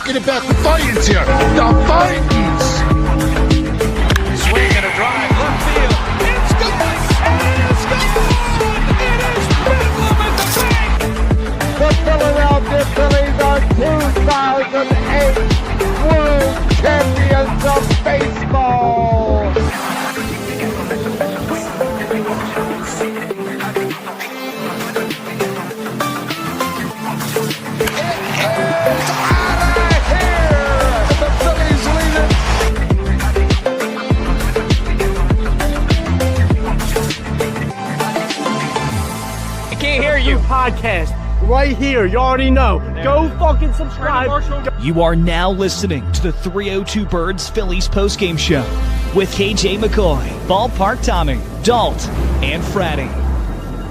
talking about the Titans here. The Titans. Swing and a drive, left field. It's gone. It is gone. It is bedlam at the bank. The Philadelphia Phillies are 2008 World Champions of Baseball. Podcast right here. You already know. Go fucking subscribe. You are now listening to the 302 Birds Phillies postgame show with KJ McCoy, Ballpark Tommy, Dalt, and Fratty.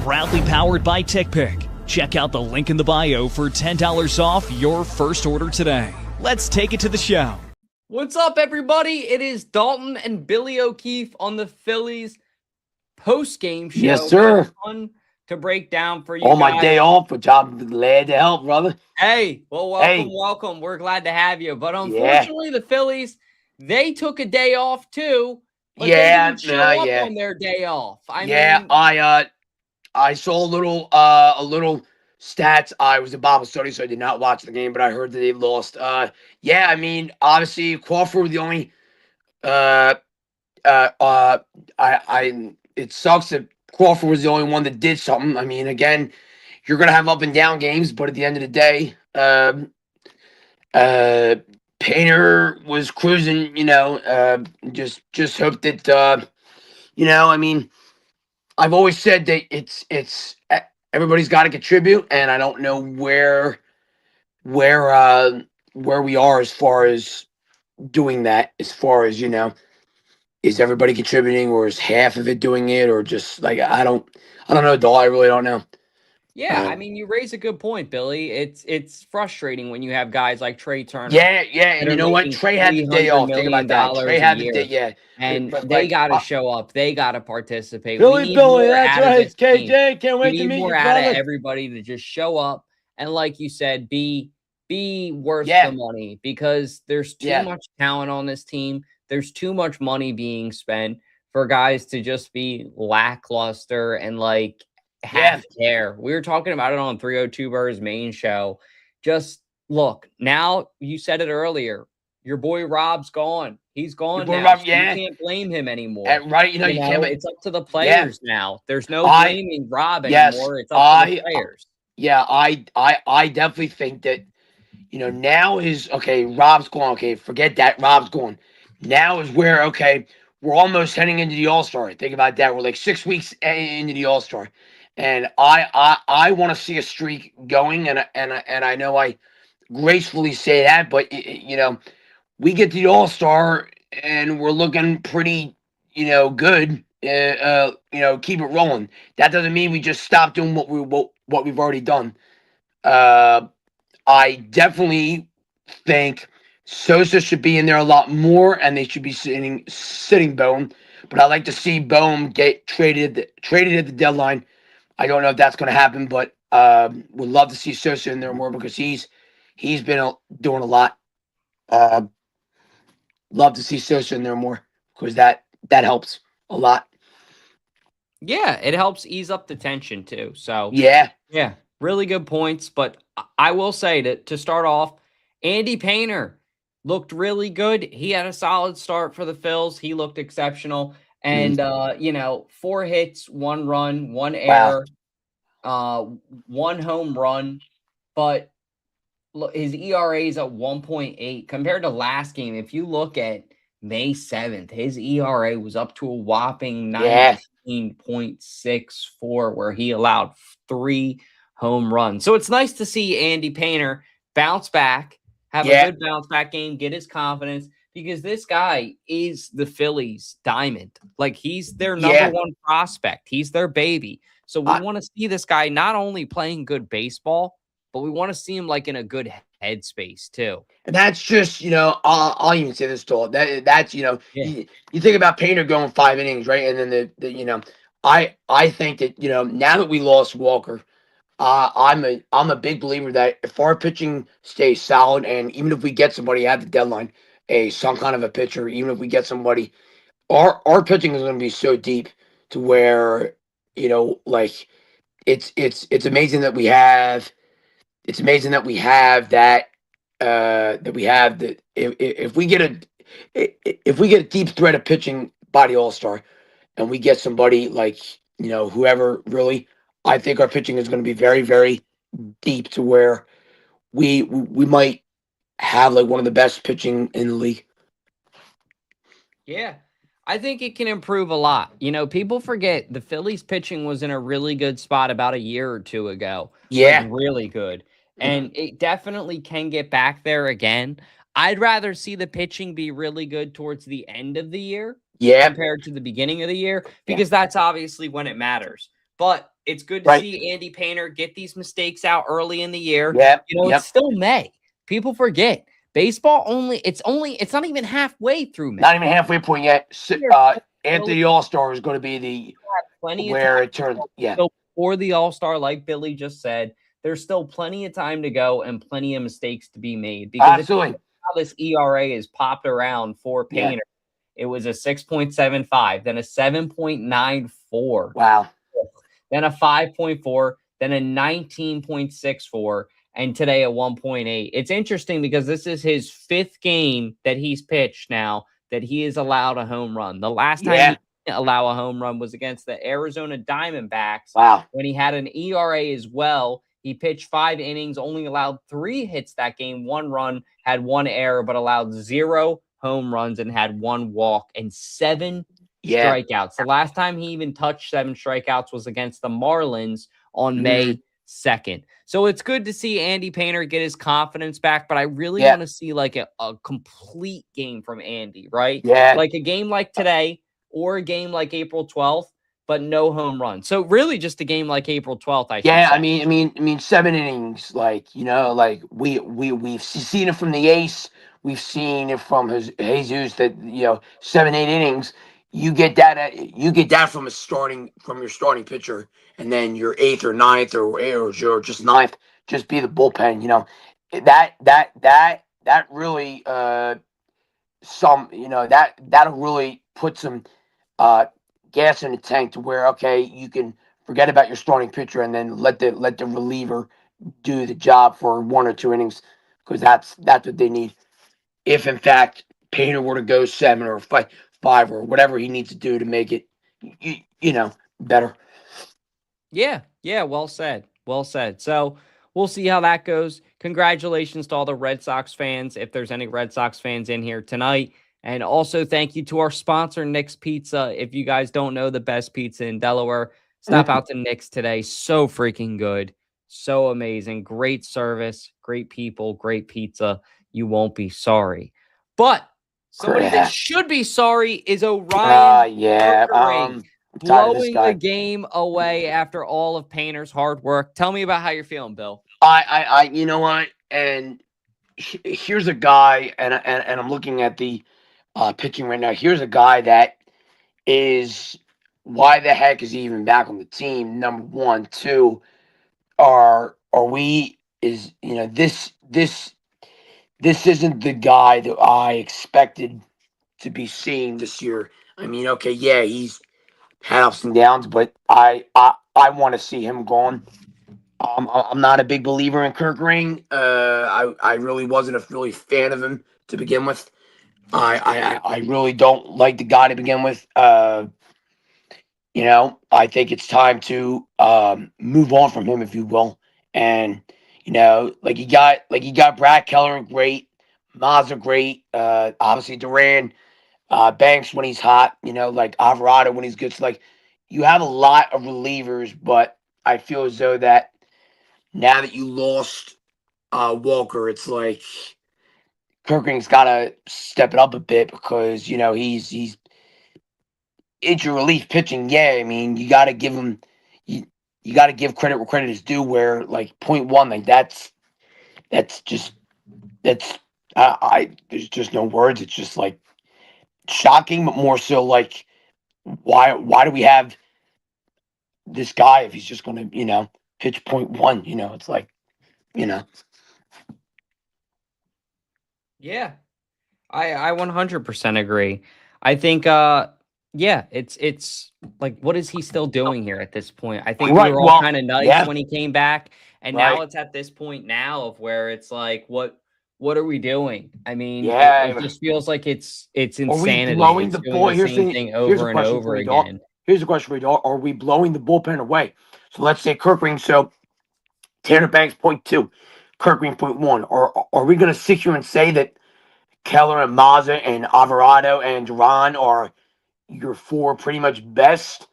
Proudly powered by TickPick. Check out the link in the bio for $10 off your first order today. Let's take it to the show. What's up, everybody? It is Dalton and Billy O'Keefe on the Phillies postgame show. Yes, sir. Fun to break down for you on guys. My day off, which I'm glad to help, brother. Hey, well, welcome. We're glad to have you. But unfortunately, the Phillies, they took a day off too. But they didn't show up on their day off. I mean, I saw a little stats. I was in Bible study, so I did not watch the game, but I heard that they lost. I mean, obviously Crawford was the only. It sucks that Crawford was the only one that did something. I mean, again, you're going to have up and down games, but at the end of the day, Painter was cruising, just hope that, I mean, I've always said that it's everybody's got to contribute, and I don't know where we are as far as doing that, as far as, is everybody contributing, or is half of it doing it, or just like I don't know, Dol. I really don't know. Yeah, I mean, you raise a good point, Billy. It's frustrating when you have guys like Trey Turner. Yeah, and you know what? Trey had the day off. Think about that. Trey had the day, and they got to show up. They got to participate. Billy, that's right. It's KJ. Can't wait to meet you, more out of everybody to just show up and, like you said, be worth the money, because there's too much talent on this team. There's too much money being spent for guys to just be lackluster and half care. We were talking about it on 302 Birds main show. Just look, now you said it earlier. Your boy Rob's gone. He's gone now. Rob, so you can't blame him anymore. Right. You can't. It's up to the players now. There's no blaming Rob anymore. It's up to the players. I definitely think that, now is okay. Rob's gone. Okay. Forget that. Rob's gone. Now is where, we're almost heading into the All-Star. Think about that. We're like 6 weeks into the All-Star. And I want to see a streak going, and I know I gracefully say that, but, we get to the All-Star, and we're looking pretty, good, keep it rolling. That doesn't mean we just stop doing what we've already done. I definitely think Sosa should be in there a lot more, and they should be sitting Bohm. But I'd like to see Bohm get traded at the deadline. I don't know if that's going to happen, but would love to see Sosa in there more, because he's been doing a lot. Love to see Sosa in there more, because that helps a lot. Yeah, it helps ease up the tension too. So yeah, really good points. But I will say to start off, Andy Painter looked really good. He had a solid start for the Phils. He looked exceptional. And, 4 hits, 1 run, 1 error, 1 home run. But look, his ERA is at 1.8 compared to last game. If you look at May 7th, his ERA was up to a whopping 19.64, where he allowed 3 home runs. So it's nice to see Andy Painter bounce back, have a good bounce back game, get his confidence, because this guy is the Phillies diamond. He's their number one prospect. He's their baby. So we want to see this guy not only playing good baseball, but we want to see him in a good headspace too. And that's just, I'll even say this, Toll. That's you think about Painter going 5 innings, right? And then I think that, now that we lost Walker, I'm a big believer that if our pitching stays solid, and even if we get somebody at the deadline, some kind of a pitcher, even if we get somebody, our pitching is going to be so deep to where like it's amazing that we have that we have that if we get a deep threat of pitching by the All Star, and we get somebody like whoever really, I think our pitching is going to be very very deep to where we might have like one of the best pitching in the league. Yeah. I think it can improve a lot. People forget the Phillies pitching was in a really good spot about a year or two ago. Like Yeah, really good. And it definitely can get back there again. I'd rather see the pitching be really good towards the end of the year yeah, compared to the beginning of the year yeah. because that's obviously when it matters. But it's good to Right. see Andy Painter get these mistakes out early in the year. Yep, It's yep. still May. People forget. Baseball it's not even halfway through May. Not even halfway point yet. Anthony All Star is going to be the Plenty where of it turns. Yeah, so before the All-Star, like Billy just said, there's still plenty of time to go and plenty of mistakes to be made. Because absolutely. how this ERA is popped around for Yeah. Painter, it was a 6.75, then a 7.94, Wow. then a 5.4, then a 19.64, and today a 1.8. It's interesting because this is his 5th game that he's pitched now that he is allowed a home run. The last time Yeah. he didn't allow a home run was against the Arizona Diamondbacks Wow. when he had an ERA as well. He pitched 5 innings, only allowed 3 hits that game, 1 run, had 1 error, but allowed 0 home runs and had 1 walk and 7 Yeah. strikeouts. The last time he even touched 7 strikeouts was against the Marlins on May 2nd. So it's good to see Andy Painter get his confidence back, but I really want to see like a complete game from Andy, right? Yeah. Like a game like today or a game like April 12th, but no home run. So really just a game like April 12th, I should say. I mean 7 innings, like we've seen it from the ace, we've seen it from Jesus that 7, 8 innings. You get that from your starting pitcher, and then your 8th or 9th or just 9th, just be the bullpen. That really that'll really put some gas in the tank to where you can forget about your starting pitcher and then let the reliever do the job for 1 or 2 innings, because that's what they need. If in fact Painter were to go 7 or 5 or whatever he needs to do to make it better. Yeah, well said. Well said. So we'll see how that goes. Congratulations to all the Red Sox fans, if there's any Red Sox fans in here tonight. And also thank you to our sponsor, Nick's Pizza. If you guys don't know the best pizza in Delaware, stop out to Nick's today. So freaking good. So amazing. Great service, great people, great pizza. You won't be sorry. But somebody that should be sorry is Orion. Kerkering, blowing the game away after all of Painter's hard work. Tell me about how you're feeling, Bill. I you know what? And here's a guy, and I'm looking at the pitching right now. Here's a guy that is, why the heck is he even back on the team? Number 1, 2, are we is this isn't the guy that I expected to be seeing this year. I mean, okay, yeah, he's had ups and downs, but I want to see him gone. I'm not a big believer in Kerkering. I really wasn't a really fan of him to begin with. I really don't like the guy to begin with. I think it's time to move on from him, if you will. And like you got Brad Keller, great, Mazza, great. Obviously Duran, Banks when he's hot. Like Alvarado when he's good. So like you have a lot of relievers, but I feel as though that now that you lost Walker, it's like Kerkering's got to step it up a bit, because he's injury relief pitching. Yeah, I mean you got to give him you got to give credit where credit is due. Where like 0.1, like that's there's just no words. It's just like shocking, but more so like why do we have this guy if he's just going to pitch 0.1. You know, it's like, you know. Yeah, I 100% agree. I think yeah, it's like, what is he still doing here at this point? I think we Right. were all Well, kind of nice yeah. when he came back, and now Right. it's at this point now of where it's like, what are we doing? I mean, it Yeah. just feels like it's Are we insanity. blowing It's the doing ball? the same thing Here's a over and question for over you, Dalt. again. Here's a question for you, Dalt. Are we blowing the bullpen away? So let's say Kerkering, so Tanner Banks 0.2, Kerkering 0.1. Or are we going to sit here and say that Keller and Mazza and Alvarado and Duran are your four pretty much best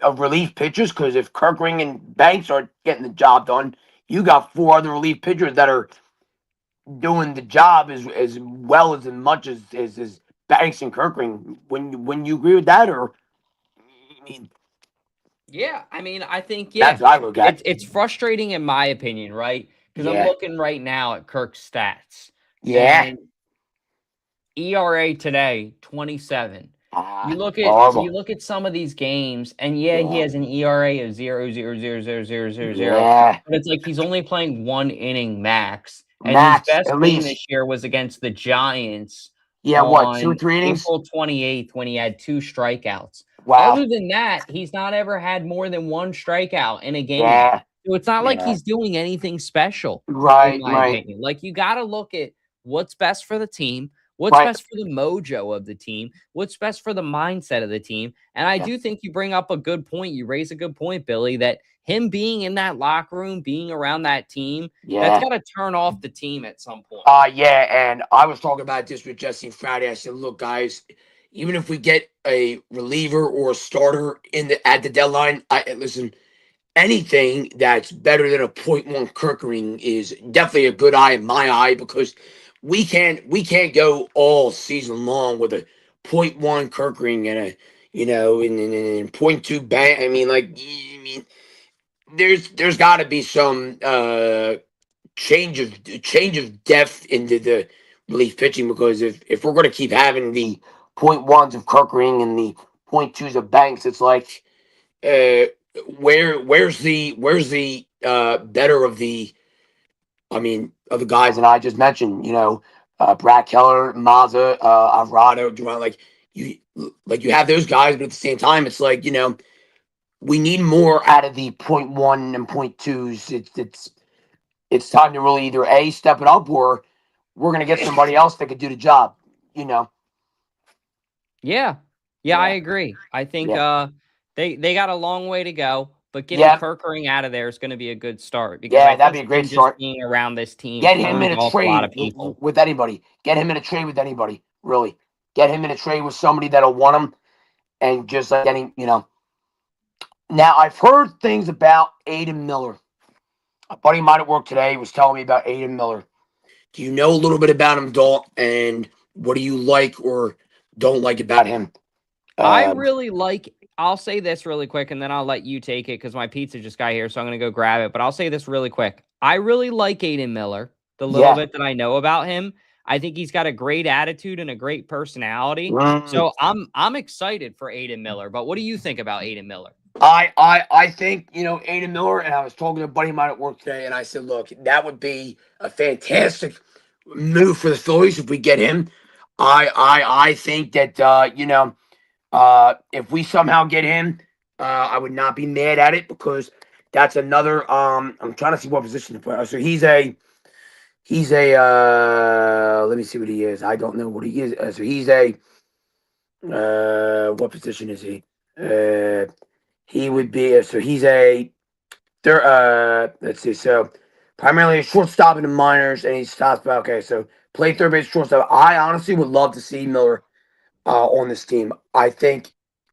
of relief pitchers? Because if Kerkering and Banks aren't getting the job done, you got four other relief pitchers that are doing the job as well as much as Banks and Kerkering. When you agree with that, or I mean, Yeah, I mean, I think that's what I look at. it's frustrating in my opinion, right? Because I'm Yeah, looking right now at Kirk's stats, yeah. and ERA today 27. Horrible. You look at some of these games, and yeah, he Yeah, has an ERA of 0.0000000, yeah. but it's like he's only playing 1 inning max, and his Max best at game least. this year was against the Giants Yeah, what, 2 or on 3 innings? April 28th when he had 2 strikeouts. Wow. Other than that, he's not ever had more than 1 strikeout in a game. Yeah, So it's not like yeah. he's doing anything special, in Right, my right, opinion. Like, you got to look at what's best for the team, what's right. best for the mojo of the team, what's best for the mindset of the team. And I Yeah. do think you bring up a good point. You raise a good point, Billy, that him being in that locker room, being around that team, that's Yeah. got to turn off the team at some point. Yeah, and I was talking about this with Jesse Friday. I said, look, guys, even if we get a reliever or a starter at the deadline, listen, anything that's better than a .1 Kerkering is definitely a good eye in my eye, because we can't go all season long with a .1 Kerkering and a and .2 Bang. I mean, like, I mean, there's got to be some change of depth into the relief pitching, because if we're going to keep having the .1s of Kerkering and the .2s of Banks, it's like, where's the better of the, I mean, of the guys that I just mentioned, Brad Keller, Mazza, Alvarado, Duran, you have those guys, but at the same time, it's like, we need more out of the .1 and .2s. It's time to really either A, step it up, or we're gonna get somebody else that could do the job, Yeah. Yeah, I agree. I think Yeah. they got a long way to go, but getting Yeah. Kerkering out of there is going to be a good start, because Yeah, I that'd think be a great him just start. being around this team Get him in turns a off a lot of trade people. with anybody. Get him in a trade with anybody. Really, get him in a trade with somebody that'll want him, and just like getting, Now I've heard things about Aiden Miller. A buddy of mine at work today was telling me about Aiden Miller. Do you know a little bit about him, Dalt? And what do you like or don't like about him? I really like, I'll say this really quick, and then I'll let you take it because my pizza just got here, so I'm going to go grab it. But I'll say this really quick. I really like Aiden Miller, the little bit that I know about him. I think he's got a great attitude and a great personality. So I'm excited for Aiden Miller. But what do you think about Aiden Miller? I think, Aiden Miller, and I was talking to a buddy of mine at work today, and I said, look, that would be a fantastic move for the Phillies if we get him. I think that if we somehow get him, I would not be mad at it, because that's another I'm trying to see what position to play. So he's a let me see what he is. I don't know what he is. So he's a what position is he? He would be so he's a let's see. So primarily a shortstop in the minors, and he stops. Okay, so play third base, shortstop. I honestly would love to see Miller on this team. I think,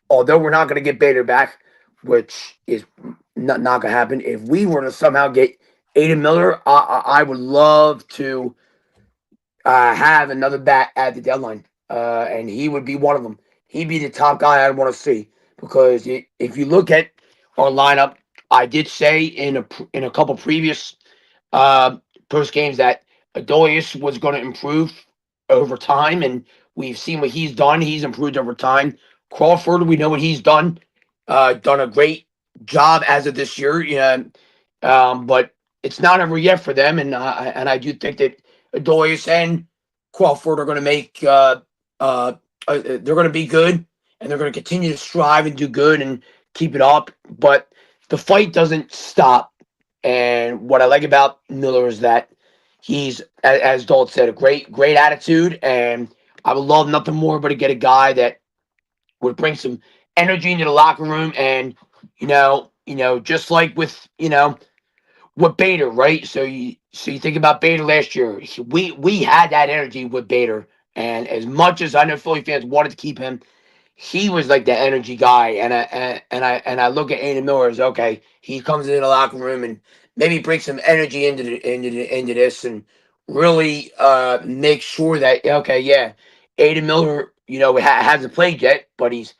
although we're not going to get Bader back, which is not going to happen, if we were to somehow get Aiden Miller, I would love to have another bat at the deadline, and he would be one of them. He'd be the top guy I'd want to see, because if you look at our lineup, I did say in a couple previous post games that Adolis was going to improve over time, and we've seen what he's done. He's improved over time. Crawford, we know what he's done. Done a great job as of this year. But it's not over yet for them, and I do think that Adolis and Crawford are going to make they're going to be good, and they're going to continue to strive and do good and keep it up. But the fight doesn't stop. And what I like about Miller is that he's, as Dalt said, a great attitude, and I would love nothing more but to get a guy that would bring some energy into the locker room, and just like with with Bader, right? So you think about Bader last year. We had that energy with Bader, and as much as I know Philly fans wanted to keep him, he was like the energy guy. And I look at Aiden Miller as, okay, he comes into the locker room and maybe brings some energy into this, and really make sure that, okay, yeah, Aiden Miller, hasn't played yet, but he's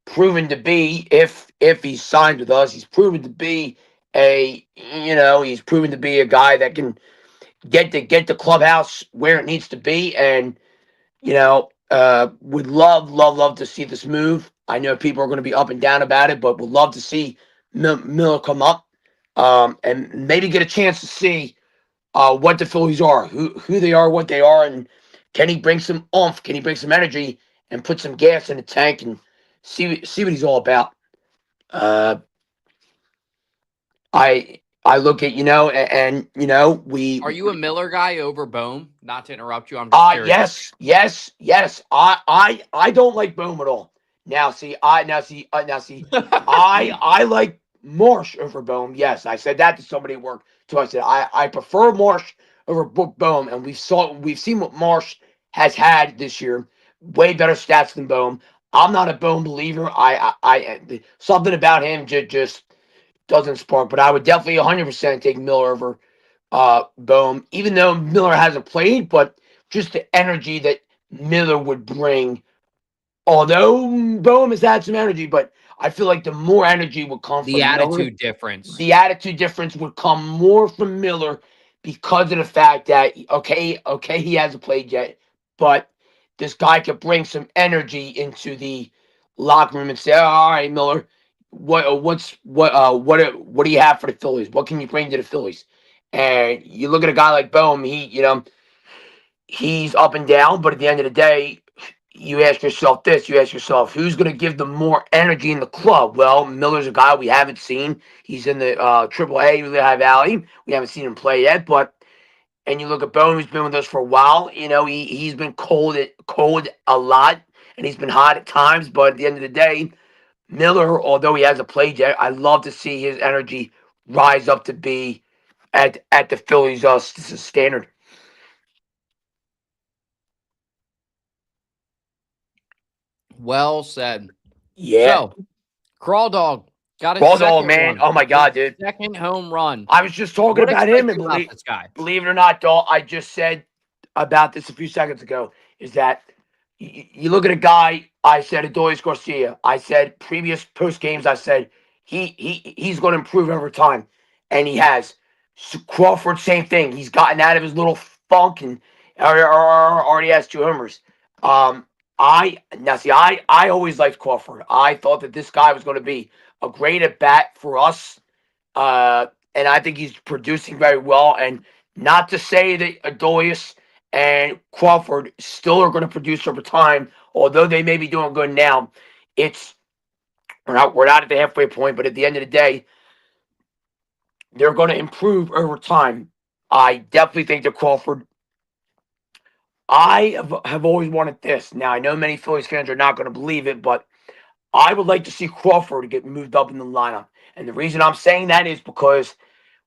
proven to be, if he's signed with us, he's proven to be he's proven to be a guy that can get the clubhouse where it needs to be. And would love to see this move. I know people are going to be up and down about it, but would love to see Miller come up, and maybe get a chance to see what the Phillies are, who they are, what they are, and can he bring some oomph? Can he bring some energy and put some gas in the tank and see what he's all about? I look at we. Are you a Miller guy over Bohm? Not to interrupt you, I'm just curious. Yes. I don't like Boom at all. Now see, I like Marsh over Boom. Yes, I said that to somebody at work too. I said I prefer Marsh over Boom, and we've seen what Marsh has had this year. Way better stats than Boom. I'm not a Boom believer. I something about him just doesn't spark. But I would definitely 100% take Miller over Bohm, even though Miller hasn't played, but just the energy that Miller would bring. Although Bohm has had some energy, but I feel like the more energy would come The from Miller. attitude difference. The attitude difference would come more from Miller because of the fact that, okay, he hasn't played yet, but this guy could bring some energy into the locker room and say, oh, all right, Miller, what do you have for the Phillies? What can you bring to the Phillies? And you look at a guy like Bohm, he's up and down, but at the end of the day, you ask yourself, who's going to give them more energy in the club? Well, Miller's a guy we haven't seen. He's in the Triple-A, Lehigh Valley. We haven't seen him play yet, and you look at Bohm, who's been with us for a while. He's been cold a lot, and he's been hot at times. But at the end of the day, Miller, although he hasn't played yet, I love to see his energy rise up to be at the Phillies standard. Well said. Yeah. So, Crawl Dog got his Crawl second Dog, man. one. Oh my God, His dude. Second home run. I was just talking What about him, excites and you about this guy? believe it or not, Dalt, I just said about this a few seconds ago, is that you look at a guy. I said Adolis Garcia. I said previous post games, I said he's going to improve over time, and he has. Crawford, same thing. He's gotten out of his little funk and already has 2 homers. I always liked Crawford. I thought that this guy was going to be a great at bat for us, and I think he's producing very well. And not to say that Adolis and Crawford still are going to produce over time, although they may be doing good now. We're not at the halfway point, but at the end of the day, they're going to improve over time. I definitely think that Crawford. I have always wanted this. Now, I know many Phillies fans are not going to believe it, but I would like to see Crawford get moved up in the lineup. And the reason I'm saying that is because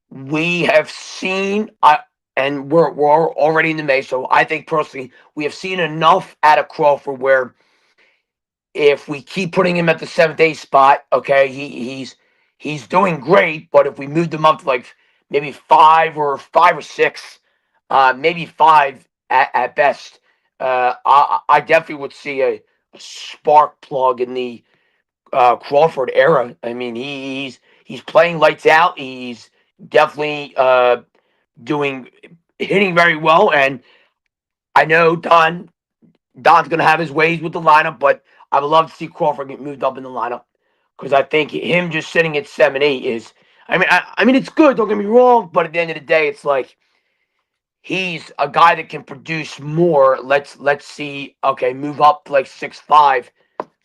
we have seen, and we're already in the May, so I think personally, we have seen enough out of Crawford where if we keep putting him at the 7th, 8th spot, okay, he's doing great, but if we moved him up to like maybe 5 or 6, maybe 5 at best, I definitely would see a spark plug in the Crawford era. I mean, he's playing lights out. He's definitely hitting very well, and I know Don's going to have his ways with the lineup, but I would love to see Crawford get moved up in the lineup because I think him just sitting at 7, 8 is. I mean, it's good. Don't get me wrong, but at the end of the day, it's like he's a guy that can produce more. Let's see. Okay, move up to like 6'5".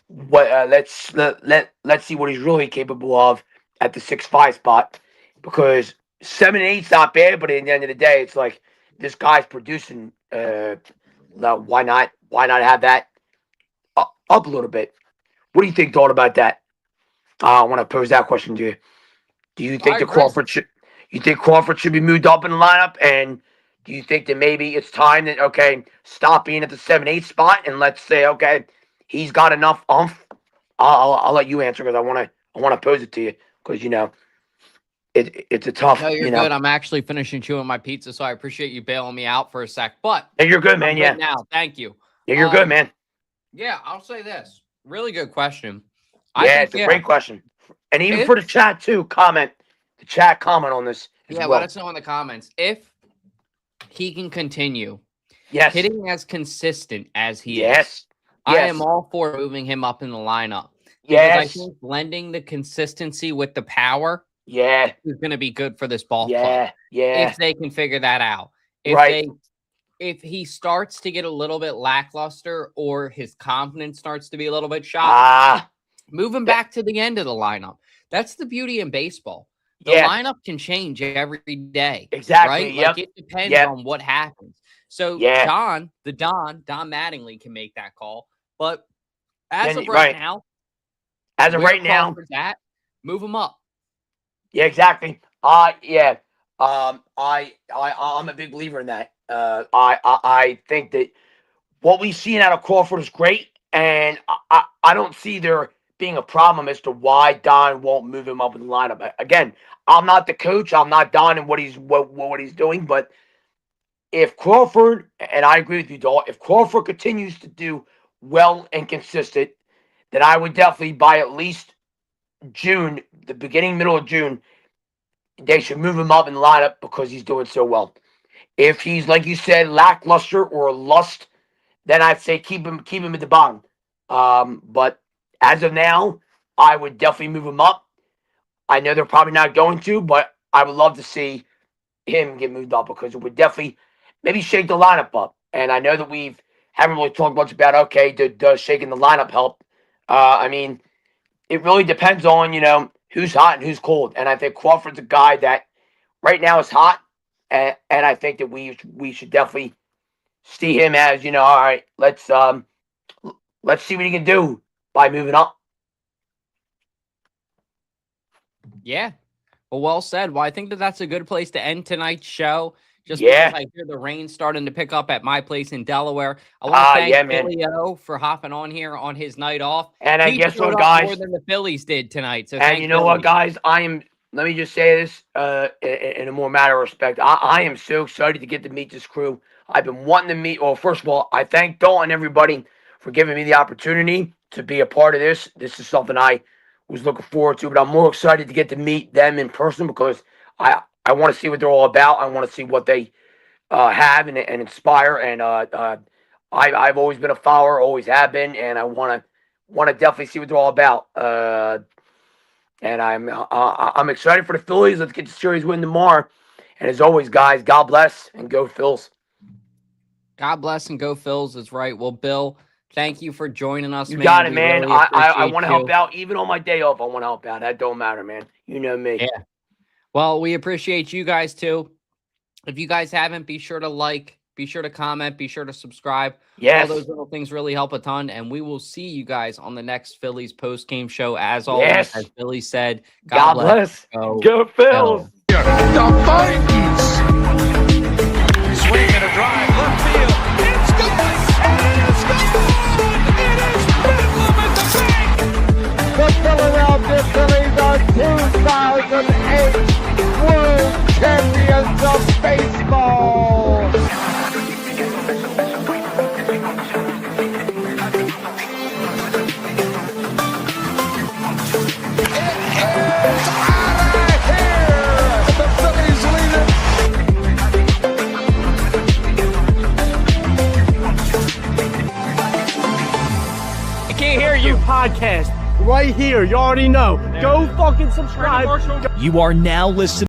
What? Let's see what he's really capable of at the 6'5" spot, because 7'8's not bad, but at the end of the day, it's like this guy's producing. Why not have that up a little bit? What do you think, Dalt, about that? I want to pose that question to you. Do you think Crawford should be moved up in the lineup? And do you think that maybe it's time that, okay, stop being at the 7-8 spot and let's say, okay, he's got enough oomph? I'll let you answer, because I want to pose it to you, because it's a tough. No, you're good. I'm actually finishing chewing my pizza, so I appreciate you bailing me out for a sec. But you're good, man. Yeah. Now, thank you. Yeah, you're good, man. Yeah, I'll say this. Really good question. It's a great question. And even for the chat too, comment on this. Let us know in the comments if he can continue. Yes. Hitting as consistent as he is. I am all for moving him up in the lineup. Because I think blending the consistency with the power is going to be good for this ball club. If they can figure that out. If he starts to get a little bit lackluster, or his confidence starts to be a little bit shot, move him back to the end of the lineup. That's the beauty in baseball. The lineup can change every day. Exactly. Right? Like it depends on what happens. So Don Mattingly can make that call. But as of right now, move him up. Yeah, exactly. I'm a big believer in that. I think that what we've seen out of Crawford is great, and I don't see there being a problem as to why Don won't move him up in the lineup. Again, I'm not the coach. I'm not Don and what he's doing, but if Crawford, and I agree with you, Dalt, if Crawford continues to do well and consistent, then I would definitely, by at least June, the middle of June, they should move him up in the lineup, because he's doing so well. If he's, like you said, lackluster or lust, then I'd say keep him at the bottom. But as of now, I would definitely move him up. I know they're probably not going to, but I would love to see him get moved up, because it would definitely maybe shake the lineup up. And I know that we haven't really talked much about, okay, does shaking the lineup help? I mean, it really depends on, who's hot and who's cold. And I think Crawford's a guy that right now is hot. And I think that we should definitely see him as, all right, let's see what he can do by moving up. Yeah. Well said. Well, I think that's a good place to end tonight's show. Just because I hear the rain starting to pick up at my place in Delaware. I want to thank Billy O for hopping on here on his night off. And I guess what, guys, more than the Phillies did tonight. So and you know what, guys, let me just say this in a more matter of respect. I am so excited to get to meet this crew. I've been wanting to meet. Well, first of all, I thank Dalt and everybody for giving me the opportunity to be a part of this. This is something I was looking forward to, but I'm more excited to get to meet them in person, because I want to see what they're all about. I want to see what they have and inspire. And I've always been a follower, always have been, and I want to definitely see what they're all about. And I'm excited for the Phillies. Let's get the series win tomorrow. And as always, guys, God bless and go Phils. God bless and go Phils is right. Well, Bill, thank you for joining us. You got it, man. Really I want to help out. Even on my day off, I want to help out. That don't matter, man. You know me. Yeah. Well, we appreciate you guys too. If you guys haven't, be sure to like, be sure to comment, be sure to subscribe. Yes. All those little things really help a ton. And we will see you guys on the next Phillies post-game show. As always, as Billy said, God bless. Go Phils. The Vikings. Swing and a drive, left field. It's gone. It's gone. It is Bedlam at the bank. The Philadelphia Phillies are 2008 World Champions of Baseball. Podcast right here. You already know. Go fucking subscribe. You are now listening